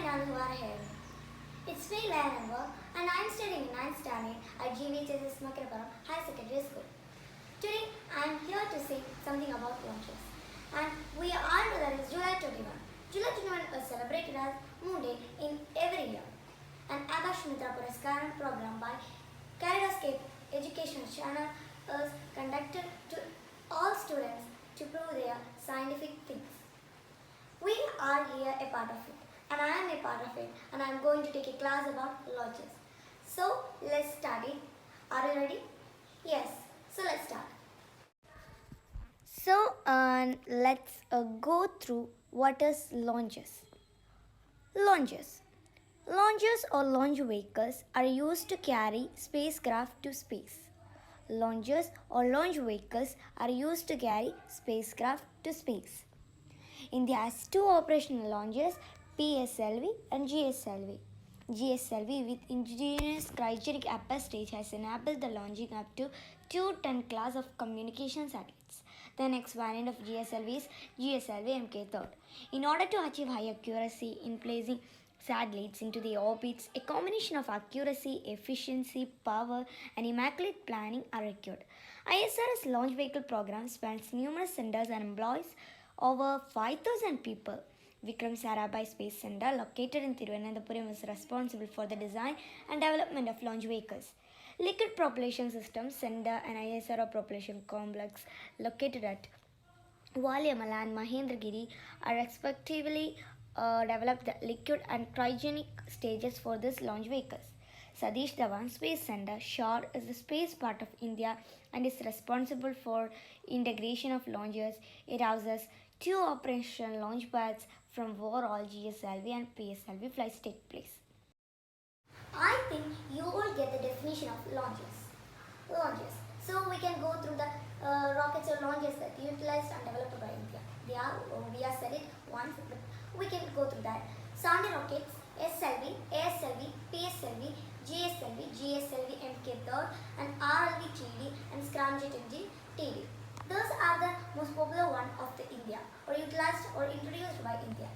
everyone who are here. It's me, Layanamba, and I'm studying in 9th standard at GVHS Makaraparam High Secondary School. Today, I'm here to say something about launches. And we all know that it's July 21. July 21 is celebrated as Moon Day in every year. An Akashmitra Puraskaram program by Kaleidoscope Educational Channel is conducted to all students to prove their scientific things. We are here a part of it, and I am a part of it, and I am going to take a class about launches. So let's start it. Are you ready? Yes. So let's start. So let's go through what is launches. Launches. Launches or launch vehicles are used to carry spacecraft to space. Launches or launch vehicles are used to carry spacecraft to space. India has two operational launches, Pslv and GSLV. GSLV with indigenous cryogenic upper stage has enabled the launching up to 2-ton class of communication satellites. The next variant of GSLV is GSLV Mk3. In order to achieve high accuracy in placing satellites into the orbits, a combination of accuracy, efficiency, power, and immaculate planning are required. ISR's launch vehicle program spans numerous centers and employs over 5,000 people. Vikram Sarabhai Space Center, located in Thiruvananthapuram, is responsible for the design and development of launch vehicles. Liquid Propulsion Systems Center and ISRO Propulsion Complex, located at Valyamala and Mahendragiri, are respectively developed the liquid and cryogenic stages for these launch vehicles. Satish Dhawan Space Center, Shore, is the space part of India and is responsible for integration of launches. It houses two operational launch pads from where all GSLV and PSLV flights take place. I think you all get the definition of launches. Launches. So we can go through the rockets or launches that utilized and developed by India. We have said it once, but we can go through that. Sound rockets, SLV, ASLV, PSLV, GSLV, GSLV Mk3, and RLV TD, and Scramjet NG TD. Those are the most popular one of the India, or utilized or introduced by India.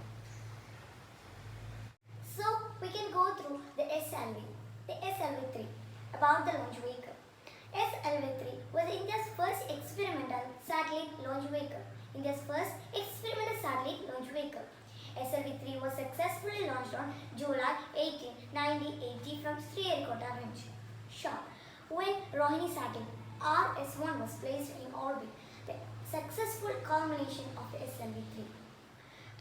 So we can go through the SLV, the SLV-3, about the launch vehicle. SLV-3 was India's first experimental satellite launch vehicle. India's first experimental satellite launch vehicle. SLV-3 was successfully launched on July 18, 1980 from Sriharikota Range, Shah, when Rohini satellite RS-1 was placed in orbit. The successful culmination of the SLV-3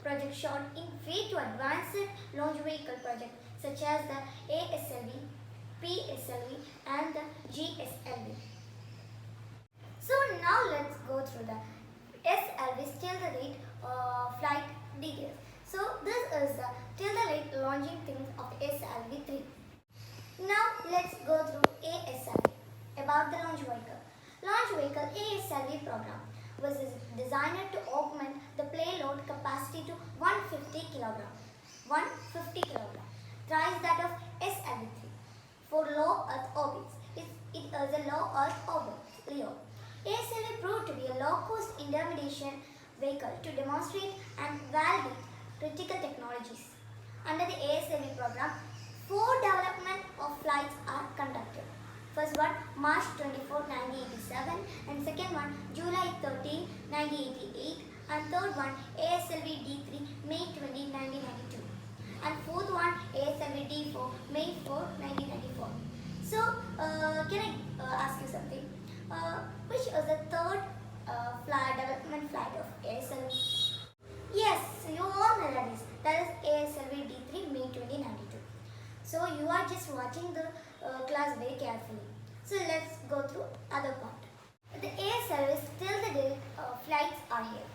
project shot in way to advanced launch vehicle projects such as the ASLV, PSLV, and the GSLV. So now let's go through the SLV till the date flight details. So this is the till the date launching things of SLV-3. Now let's go through ASLV, about the launch vehicle. Launch vehicle ASLV program was designed to augment the payload capacity to 150 kg. 150 kg, thrice that of SLV-3 for low Earth orbits. It is a low Earth orbit, LEO. ASLV proved to be a low-cost intermediation vehicle to demonstrate and validate critical technologies. Under the ASLV program, 4 development of flights are conducted. First one, March 24, 1987, and second one, July 13, 1988, and third one, ASLV D3, May 20, 1992, and fourth one, ASLV D4, May 4, 1994. So, can I ask you something? Which is the third development flight of ASLV? Yes, you all know that is. That is ASLV D3, May 2092. So you are just watching the class very carefully. So let's go through other part. The ASLV till the date flights are here.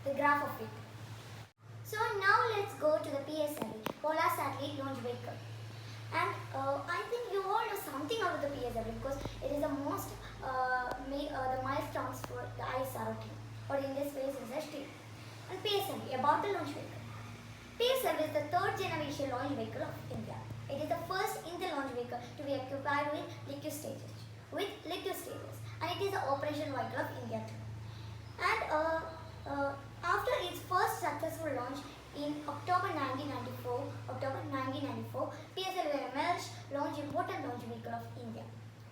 The graph of it. So now let's go to the PSLV, Polar Satellite Launch Vehicle. And I think you all know something about the PSLV because it is the most the milestones for the ISRO team, or in this Space Research team. And PSLV, about the launch vehicle. PSLV is the third generation launch vehicle of India. It is the first in the launch vehicle to be occupied with liquid stages. And it is the operation vehicle of India too. And after its first successful launch in October 1994, launch vehicle of India,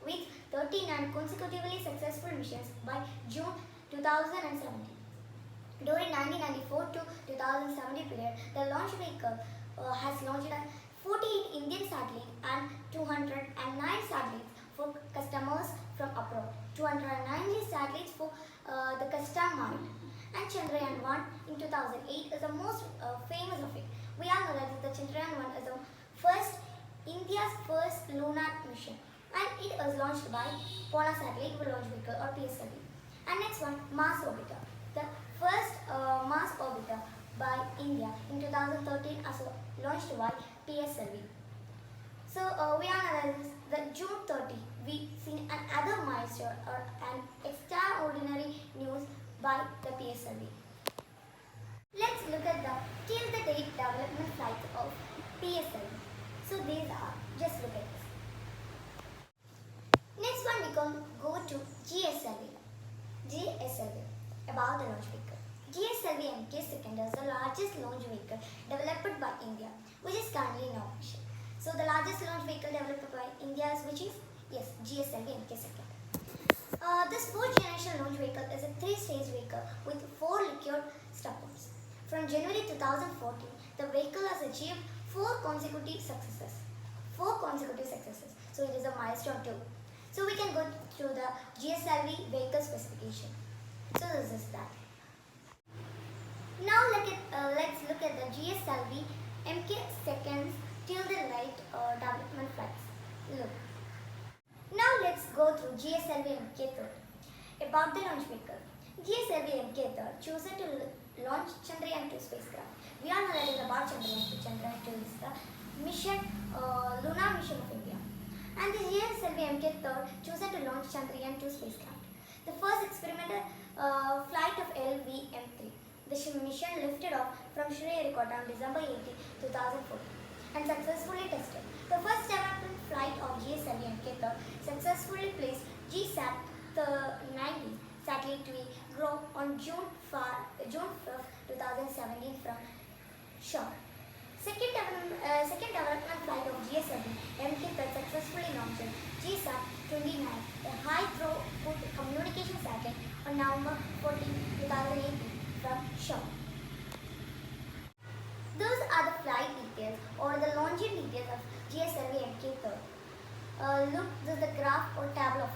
with 39 consecutively successful missions by June 2017. During 1994 to 2017 period, the launch vehicle has launched 48 Indian satellites and 209 satellites for customers from abroad, 290 satellites for the custom marine. And Chandrayaan-1 in 2008 is the most famous of it. We all know that the Chandrayaan-1 is the India's first lunar mission, and it was launched by Polar Satellite Launch Vehicle or PSLV. And next one, Mars Orbiter. The first Mars Orbiter by India in 2013 as launched by PSLV. So we are the June 30. We seen another milestone or an extraordinary news by the PSLV. Let's look at the till the date development flights of PSLV. So these are, just look at this. Next one we can go to GSLV. GSLV, about the launch vehicle. GSLV Mk2 is the largest launch vehicle developed by India, which is currently in operation. So the largest launch vehicle developed by India is which is? Yes, GSLV Mk2. This fourth generation launch vehicle is a 3-stage vehicle with 4 liquid step-ups. From January 2014, the vehicle has achieved 4 consecutive successes. So it is a milestone too. So we can go through the GSLV vehicle specification. So this is that. Now let's look at the GSLV Mk2 till the light development flights. Look. Now let's go through GSLV Mk3. About the launch vehicle. GSLV Mk3 chosen to launch Chandrayaan-2 spacecraft. We all know that is about Chandrayaan-2. Chandrayaan-2 is the mission, lunar mission of India. And the GSLV Mk3 chosen to launch Chandrayaan-2 spacecraft. The first experimental flight of LV-M3. The mission lifted off from Sriharikota on December 18, 2014 and successfully tested. The first development flight of GSLV Mk3 successfully placed GSAT-90 satellite to grow on June 5, 2017 from shore. Second development flight of GSLV Mk3 successfully launched GSAT-29, a high-throughput communication satellite, on November 14, 2018 from shore. Those are the flight details or the launching details of GSLV Mk3. Look, this is the graph or tableau.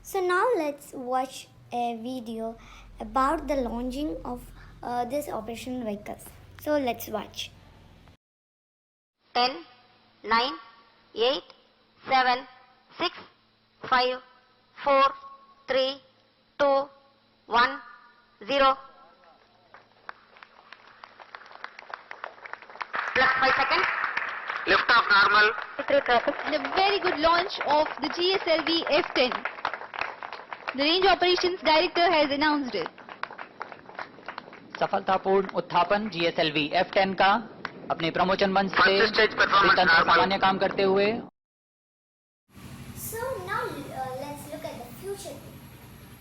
So now let's watch a video about the launching of this operational vehicles. So let's watch. 10, 9, 8, 7, 6, 5, 4, 3, 2, 1, 0. Plus 5 seconds. Lift off normal. And a very good launch of the GSLV F10. The Range Operations Director has announced it. सफलतापूर्ण उत्थापन GSLV F10 का अपने प्रमोचन मंच से सामान्य काम करते हुए. So now let's look at the future thing.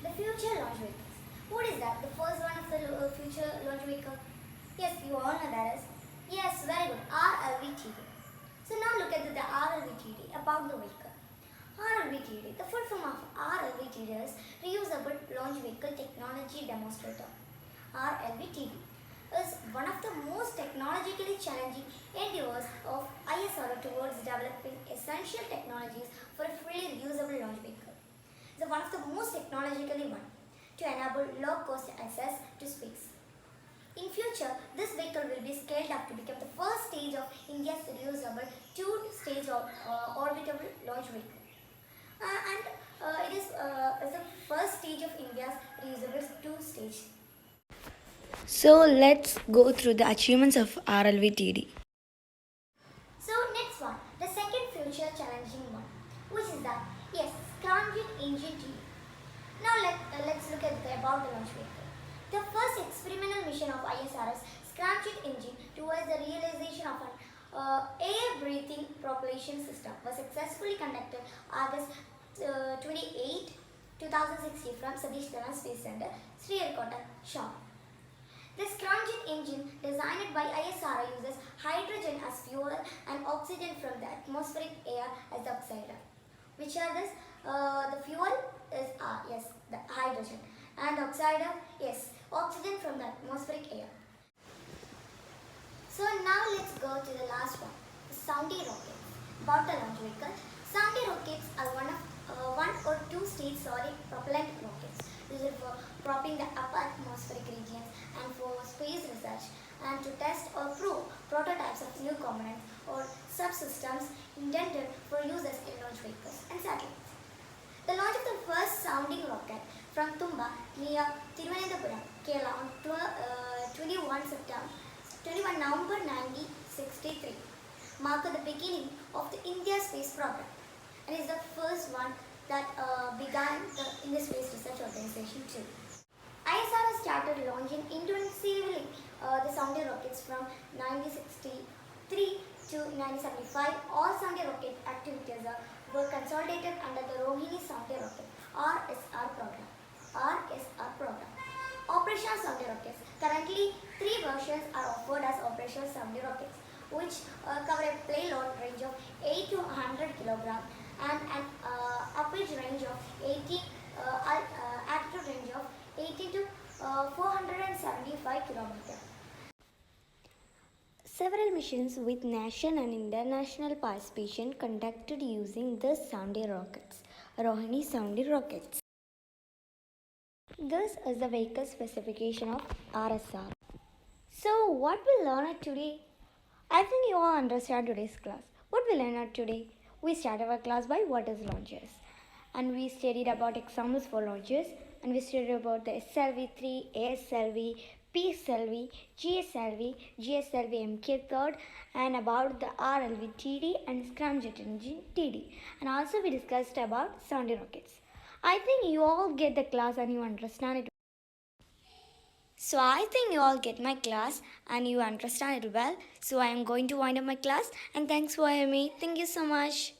The future launch vehicles. What is that? The first one of the future launch vehicle? Yes, you all know that is. Yes, very good. RLVTD. So now look at the RLVTD about the vehicle. RLVTD. The full form of RLVTD is Reusable Launch Vehicle Technology Demonstrator. RLVTD is one of the most technologically challenging endeavors of ISRO towards developing essential technologies for a fully reusable launch vehicle. It's one of the most technologically one to enable low-cost access to space. In future, this vehicle will be scaled up to become the first stage of India's reusable two-stage orbitable launch vehicle. It is the first stage of India's reusable two-stage. So let's go through the achievements of RLVTD. So next one, the second future challenging one, which is that, yes, scramjet engine TD. Now let's look at about the launch vehicle. The first experimental mission of ISRO's scramjet engine towards the realization of an air-breathing propulsion system was successfully conducted August 28, 2016 from Satish Dhawan Space Center, Sriharikota, shore. The scramjet engine, designed by by ISRO uses hydrogen as fuel and oxygen from the atmospheric air as the oxider. Which are this? The fuel is yes, the hydrogen, and the oxider, yes, oxygen from the atmospheric air. So now let's go to the last one, the sounding rockets. About the launch vehicle, sounding rockets are one or two stage solid propellant rockets used for propping the upper atmospheric regions and for space research and to test or prove prototypes of new components or subsystems intended for uses in launch vehicles and satellites. The launch of the first sounding rocket from Tumba near Thiruvananthapuram, Kerala on 21 November 1963 marked the beginning of the India space program and is the first one that began the India Space Research Organization too. ISRO started launching intensively the sounding rockets from 1963 to 1975. All sounding rocket activities were consolidated under the Rohini Sounding Rocket (RSR) program. Operational sounding rockets. Currently, 3 versions are offered as operational sounding rockets, which cover a payload range of 8 to 100 kg and an upward range of 80, altitude range of 80 to 475 km. Several missions with national and international participation conducted using the sounding rockets, Rohini sounding rockets. This is the vehicle specification of RSR. So what we learned today? I think you all understand today's class. What we learned today? We started our class by what is launches, and we studied about examples for launches, and we studied about the SLV3, ASLV, Pslv, GSLV, GSLV MK3rd, and about the RLV TD and scramjet engine TD. And also we discussed about sounding rockets. I think you all get the class and you understand it. So I think you all get my class and you understand it well. So I am going to wind up my class, and thanks for having me. Thank you so much.